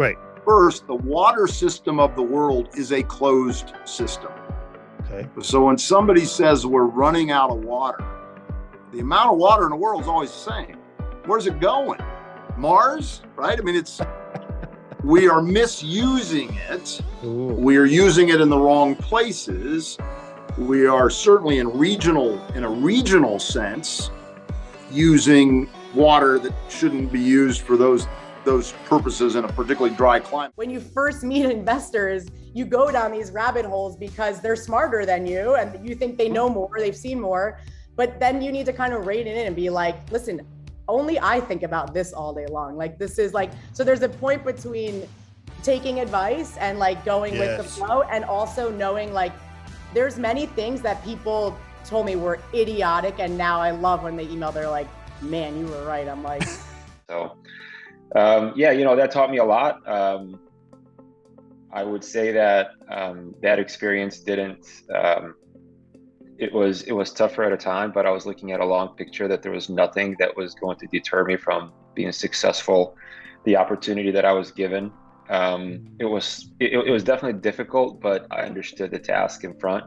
Right. First, the water system of the world is a closed system. Okay. So when somebody says we're running out of water, the amount of water in the world is always the same. Where's it going? Mars, right? I mean, we are misusing it. Ooh. We are using it in the wrong places. We are certainly in a regional sense, using water that shouldn't be used for those purposes in a particularly dry climate. When you first meet investors, you go down these rabbit holes because they're smarter than you and you think they know more, they've seen more, but then you need to kind of rein it in and be like, listen, only I think about this all day long. Like this is like, so there's a point between taking advice and like going with the flow, and also knowing like there's many things that people told me were idiotic, and now I love when they email, they're like, man, you were right. I'm like, so that taught me a lot. I would say that that experience didn't, it was tougher at a time, but I was looking at a long picture that there was nothing that was going to deter me from being successful. The opportunity that I was given, it was definitely difficult, but I understood the task in front.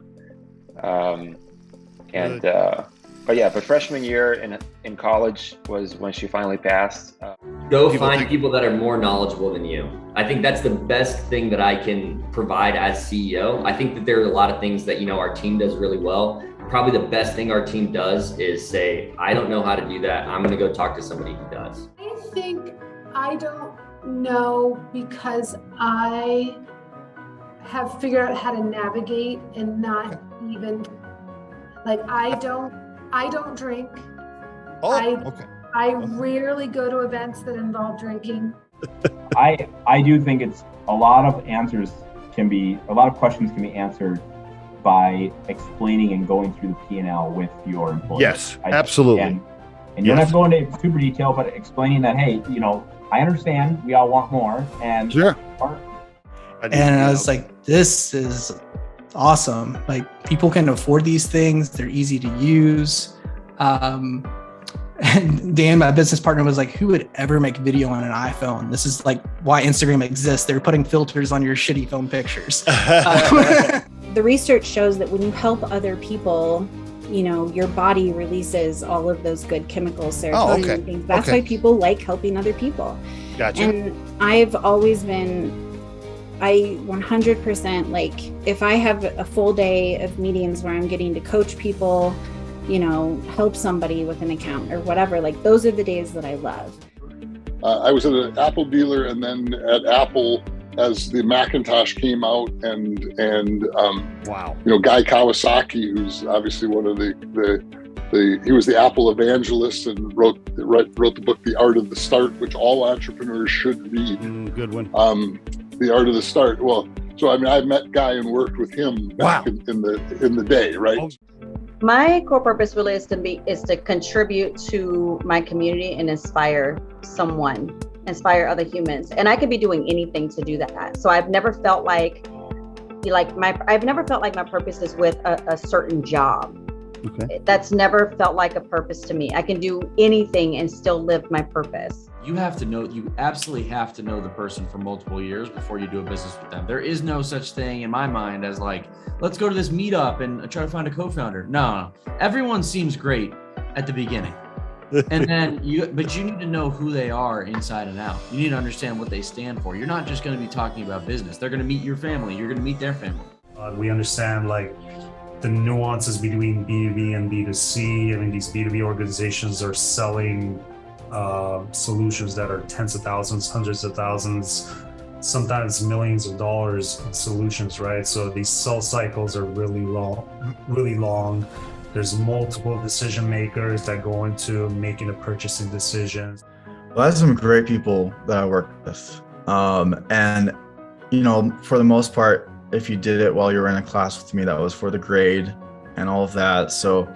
But freshman year in college was when she finally passed. Go find people that are more knowledgeable than you. I think that's the best thing that I can provide as CEO. I think that there are a lot of things that, our team does really well. Probably the best thing our team does is say, I don't know how to do that. I'm going to go talk to somebody who does. I think I don't know because I have figured out how to navigate and not even, like, I don't drink. Okay. I rarely go to events that involve drinking. I do think it's a lot of questions can be answered by explaining and going through the P&L with your employees. Yes, absolutely. And you're not going into super detail, but explaining that, hey, I understand we all want more. And sure. And I was like, this is awesome. Like, people can afford these things. They're easy to use. And Dan, my business partner, was like, who would ever make video on an iPhone? This is like why Instagram exists. They're putting filters on your shitty phone pictures. The research shows that when you help other people, your body releases all of those good chemicals, serotonin and things. That's why people like helping other people. Gotcha. And I've always been, I 100% like, if I have a full day of meetings where I'm getting to coach people, help somebody with an account or whatever, like those are the days that I love. I was at an Apple dealer, and then at Apple as the Macintosh came out, and wow, Guy Kawasaki, who's obviously one of he was the Apple evangelist and wrote the book The Art of the Start, which all entrepreneurs should read. Good one. The Art of the Start. Well, so I met Guy and worked with him back in the day, right? Oh. My core purpose really is to contribute to my community and inspire other humans. And I could be doing anything to do that. So I've never felt like my purpose is with a certain job. Okay. That's never felt like a purpose to me. I can do anything and still live my purpose. You absolutely have to know the person for multiple years before you do a business with them. There is no such thing in my mind as like, let's go to this meetup and try to find a co-founder. No. Everyone seems great at the beginning. And then but you need to know who they are inside and out. You need to understand what they stand for. You're not just going to be talking about business. They're going to meet your family. You're going to meet their family. We understand like the nuances between B2B and B2C. I mean, these B2B organizations are selling solutions that are tens of thousands, hundreds of thousands, sometimes millions of dollars solutions, right? So these sales cycles are really long. There's multiple decision makers that go into making a purchasing decision. Well, I have some great people that I work with. And, for the most part, if you did it while you were in a class with me, that was for the grade and all of that. So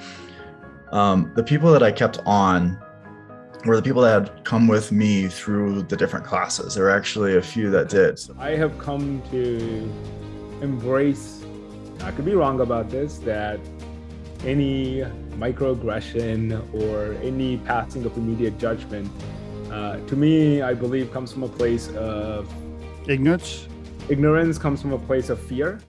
the people that I kept on were the people that had come with me through the different classes. There were actually a few that did. I have come to embrace, I could be wrong about this, that any microaggression or any passing of immediate judgment, to me, I believe comes from a place of Ignorance? Ignorance comes from a place of fear.